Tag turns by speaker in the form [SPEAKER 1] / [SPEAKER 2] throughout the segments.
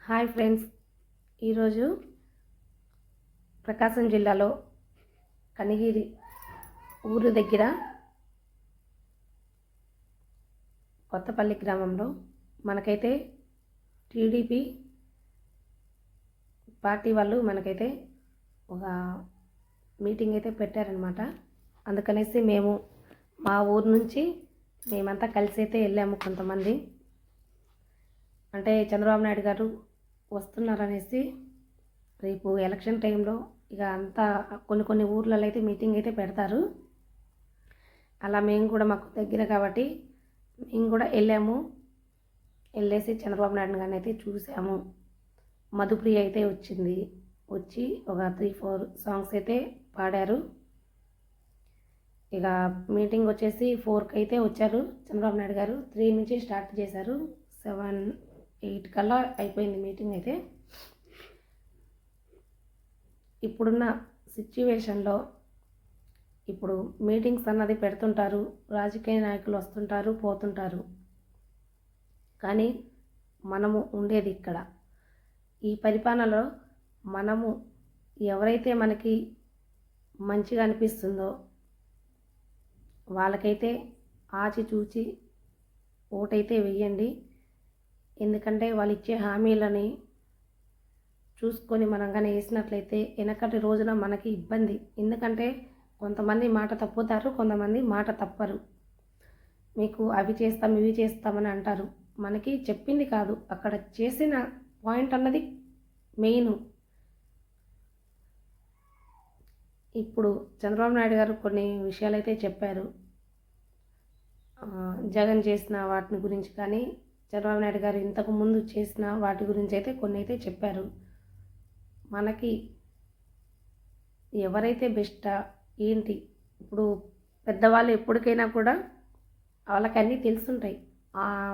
[SPEAKER 1] Hi friends, ఈరోజు ప్రకాశం జిల్లాలో కనిగిరి ఊరు దగ్గర కొత్తపల్లి గ్రామంలో మనకైతే టీడీపీ పార్టీ వాళ్ళు మనకైతే ఒక మీటింగ్ అయితే పెట్టారనమాట. అందుకనేసి మేము మా ఊరు నుంచి మేమంతా కలిసి అయితే వెళ్ళాము. కొంతమంది అంటే చంద్రబాబు నాయుడు గారు వస్తున్నారనేసి రేపు ఎలక్షన్ టైంలో ఇక అంతా కొన్ని ఊర్లలో అయితే మీటింగ్ అయితే పెడతారు. అలా మేము కూడా మాకు దగ్గర కాబట్టి మేము కూడా వెళ్ళాము. వెళ్ళేసి చంద్రబాబు నాయుడు గారిని అయితే చూసాము. మధుప్రియ అయితే వచ్చి ఒక 3-4 సాంగ్స్ అయితే పాడారు. ఇక మీటింగ్ వచ్చేసి 4కి అయితే వచ్చారు చంద్రబాబు నాయుడు గారు. 3 నుంచి స్టార్ట్ చేశారు. 7-8 కల్లా అయిపోయింది మీటింగ్ అయితే. ఇప్పుడున్న సిచ్యువేషన్లో ఇప్పుడు మీటింగ్స్ అన్నది పెడుతుంటారు, రాజకీయ నాయకులు వస్తుంటారు పోతుంటారు, కానీ మనము ఉండేది ఇక్కడ ఈ పరిపాలనలో మనము ఎవరైతే మనకి మంచిగా అనిపిస్తుందో వాళ్ళకైతే ఆచితూచి ఓటైతే వేయండి. ఎందుకంటే వాళ్ళు ఇచ్చే హామీలని చూసుకొని మనం కానీ వేసినట్లయితే వెనకటి రోజున మనకి ఇబ్బంది. ఎందుకంటే కొంతమంది మాట తప్పుతారు, కొంతమంది మాట తప్పరు. మీకు అవి చేస్తాం ఇవి చేస్తామని అంటారు. మనకి చెప్పింది కాదు, అక్కడ చేసిన పాయింట్ అన్నది మెయిన్. ఇప్పుడు చంద్రబాబు నాయుడు గారు కొన్ని విషయాలైతే చెప్పారు. జగన్ చేసిన వాటిని గురించి కానీ చంద్రబాబు నాయుడు గారు ఇంతకు ముందు చేసిన వాటి గురించి అయితే కొన్ని అయితే చెప్పారు. మనకి ఎవరైతే బెస్టా ఏంటి, ఇప్పుడు పెద్దవాళ్ళు ఎప్పటికైనా కూడా వాళ్ళకి అన్నీ తెలుసుంటాయి.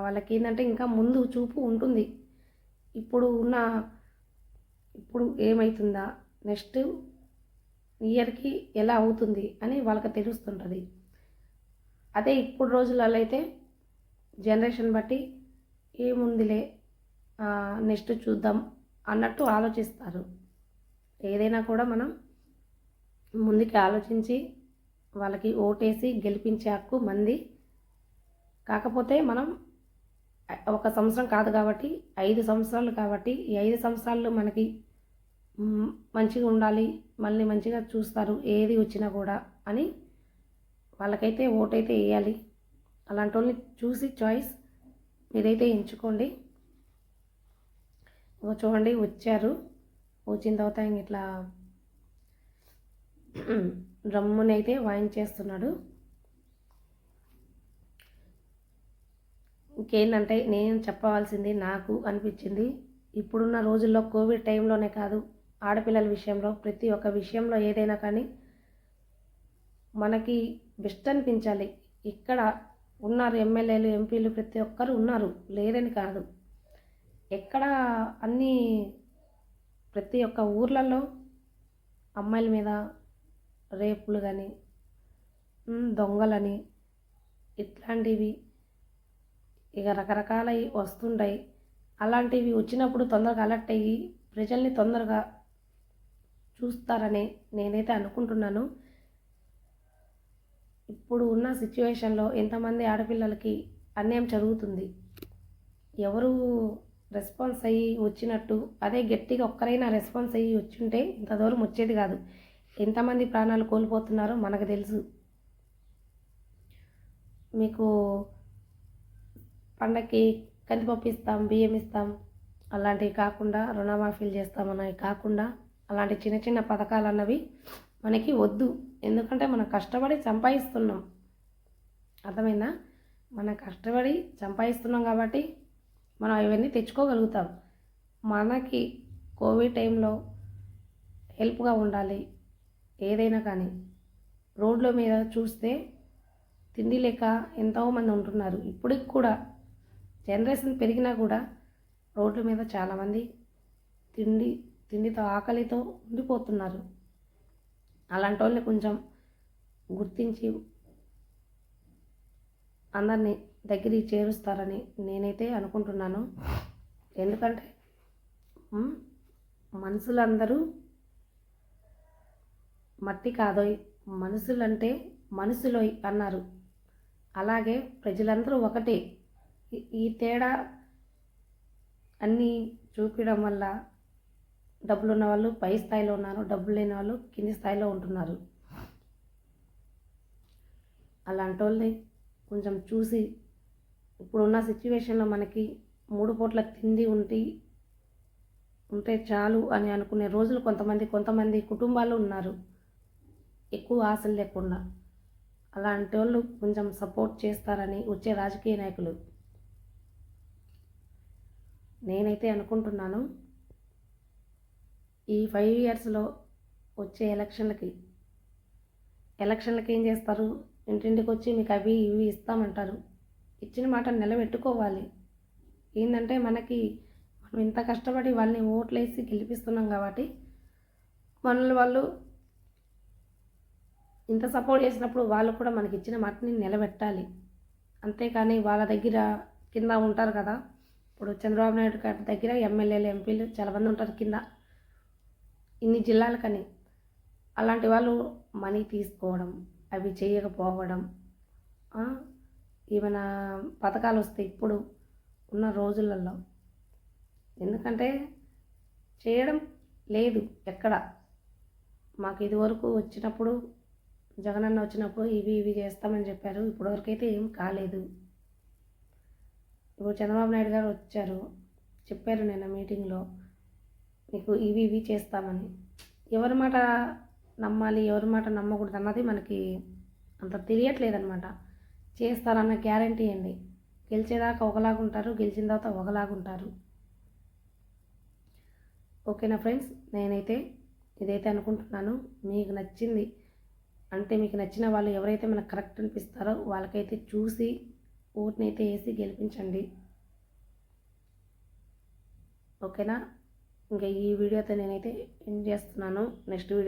[SPEAKER 1] వాళ్ళకి ఏంటంటే ఇంకా ముందు చూపు ఉంటుంది. ఇప్పుడు ఏమవుతుందా, నెక్స్ట్ ఇయర్కి ఎలా అవుతుంది అని వాళ్ళకి తెలుస్తుంటుంది. అదే ఇప్పుడు రోజులలో అయితే జనరేషన్ బట్టి ఏముందిలే నెక్స్ట్ చూద్దాం అన్నట్టు ఆలోచిస్తారు. ఏదైనా కూడా మనం ముందుకి ఆలోచించి వాళ్ళకి ఓటేసి గెలిపించే హక్కు మంది. కాకపోతే మనం 1 సంవత్సరం కాదు కాబట్టి 5 సంవత్సరాలు కాబట్టి ఈ 5 సంవత్సరాలు మనకి మంచిగా ఉండాలి, మళ్ళీ మంచిగా చూస్తారు ఏది వచ్చినా కూడా అని వాళ్ళకైతే ఓటైతే వేయాలి. అలాంటి వాళ్ళని చూసి చాయిస్ మీరైతే ఎంచుకోండి. చూడండి వచ్చారు, వచ్చిన తర్వాత ఇట్లా డ్రమ్ముని అయితే వాయించేస్తున్నాడు. ఇంకేంటంటే నేను చెప్పవలసింది నాకు అనిపించింది, ఇప్పుడున్న రోజుల్లో కోవిడ్ టైంలోనే కాదు, ఆడపిల్లల విషయంలో ప్రతి ఒక్క విషయంలో ఏదైనా కానీ మనకి బెస్ట్ అనిపించాలి. ఇక్కడ ఉన్నారు ఎమ్మెల్యేలు ఎంపీలు ప్రతి ఒక్కరు ఉన్నారు, లేరని కాదు. ఎక్కడ అన్నీ ప్రతి ఒక్క ఊర్లలో అమ్మాయిల మీద రేపులు కానీ దొంగలని ఇట్లాంటివి ఇక రకరకాలవి వస్తుంటాయి. అలాంటివి వచ్చినప్పుడు తొందరగా అలర్ట్ అయ్యి ప్రజల్ని తొందరగా చూస్తారని నేనైతే అనుకుంటున్నాను. ఇప్పుడు ఉన్న సిచ్యువేషన్లో ఎంతమంది ఆడపిల్లలకి అన్యాయం జరుగుతుంది, ఎవరు రెస్పాన్స్ అయ్యి వచ్చినట్టు, అదే గట్టిగా ఒక్కరైనా రెస్పాన్స్ అయ్యి వచ్చుంటే ఇంత దూరం వచ్చేది కాదు. ఎంతమంది ప్రాణాలు కోల్పోతున్నారో మనకు తెలుసు. మీకు పండగకి కందిపప్పు ఇస్తాం, బియ్యం ఇస్తాం, అలాంటివి కాకుండా రుణమాఫీలు చేస్తామన్నవి కాకుండా అలాంటి చిన్న చిన్న పథకాలు అన్నవి మనకి వద్దు. ఎందుకంటే మనం కష్టపడి సంపాదిస్తున్నాం, అర్థమైందా? మనం కష్టపడి సంపాదిస్తున్నాం కాబట్టి మనం ఇవన్నీ తెచ్చుకోగలుగుతాం. మనకి కోవిడ్ టైంలో హెల్ప్గా ఉండాలి. ఏదైనా కానీ రోడ్ల మీద చూస్తే తిండి లేక ఎంతోమంది ఉంటున్నారు. ఇప్పటికి కూడా జనరేషన్ పెరిగినా కూడా రోడ్ల మీద చాలామంది తిండితో ఆకలితో ఉండిపోతున్నారు. అలాంటి వాళ్ళని కొంచెం గుర్తించి అందరినీ దగ్గరికి చేరుస్తారని నేనైతే అనుకుంటున్నాను. ఎందుకంటే ఉమ్, మనుషులందరూ మట్టి కాదోయ్, మనుషులంటే మనుషులోయ్ అన్నారు. అలాగే ప్రజలందరూ ఒకటే. ఈ తేడా అన్నీ చూపించడం వల్ల డబ్బులు ఉన్న వాళ్ళు పై స్థాయిలో ఉన్నారు, డబ్బులు లేని వాళ్ళు కింది స్థాయిలో ఉంటున్నారు. అలాంటి వాళ్ళని కొంచెం చూసి, ఇప్పుడున్న సిచ్యువేషన్లో మనకి 3 పూట్ల తిండి ఉంటే చాలు అని అనుకునే రోజులు కొంతమంది కుటుంబాలు ఉన్నారు, ఎక్కువ ఆశలు లేకుండా. అలాంటి వాళ్ళు కొంచెం సపోర్ట్ చేస్తారని వచ్చే రాజకీయ నాయకులు నేనైతే అనుకుంటున్నాను. ఈ 5 ఇయర్స్లో వచ్చే ఎలక్షన్లకి ఏం చేస్తారు, ఇంటింటికి వచ్చి మీకు అవి ఇవి ఇస్తామంటారు. ఇచ్చిన మాట నిలబెట్టుకోవాలి. ఏంటంటే మనం ఇంత కష్టపడి వాళ్ళని ఓట్లేసి గెలిపిస్తున్నాం కాబట్టి వాళ్ళు ఇంత సపోర్ట్ చేసినప్పుడు వాళ్ళు కూడా మనకి ఇచ్చిన మాటని నిలబెట్టాలి. అంతేకాని వాళ్ళ దగ్గర కింద ఉంటారు కదా, ఇప్పుడు చంద్రబాబు నాయుడు గారి దగ్గర ఎమ్మెల్యేలు ఎంపీలు చాలామంది ఉంటారు కింద, ఇన్ని జిల్లాలకని. అలాంటి వాళ్ళు మనీ తీసుకోవడం, అవి చేయకపోవడం, ఏమైనా పథకాలు వస్తాయి ఇప్పుడు ఉన్న రోజులలో. ఎందుకంటే చేయడం లేదు ఎక్కడ. మాకు ఇదివరకు వచ్చినప్పుడు జగనన్న వచ్చినప్పుడు ఇవి చేస్తామని చెప్పారు, ఇప్పటివరకు అయితే ఏం కాలేదు. ఇప్పుడు చంద్రబాబు నాయుడు గారు వచ్చారు, చెప్పారు నిన్న మీటింగ్లో మీకు ఇవి చేస్తామని. ఎవరి మాట నమ్మాలి, ఎవరి మాట నమ్మకూడదు అన్నది మనకి అంత తెలియట్లేదన్నమాట. చేస్తారన్న గ్యారంటీ అండి. గెలిచేదాకా ఒకలాగుంటారు, గెలిచిన తర్వాత ఒకలాగుంటారు. ఓకేనా ఫ్రెండ్స్, నేనైతే ఇదైతే అనుకుంటున్నాను. మీకు నచ్చింది అంటే మీకు నచ్చిన వాళ్ళు ఎవరైతే మనకు కరెక్ట్ అనిపిస్తారో వాళ్ళకైతే చూసి ఓట్నైతే వేసి గెలిపించండి. ఓకేనా, ఇంకా ఈ వీడియోతో నేనైతే ఎండ్ చేస్తున్నాను. Next video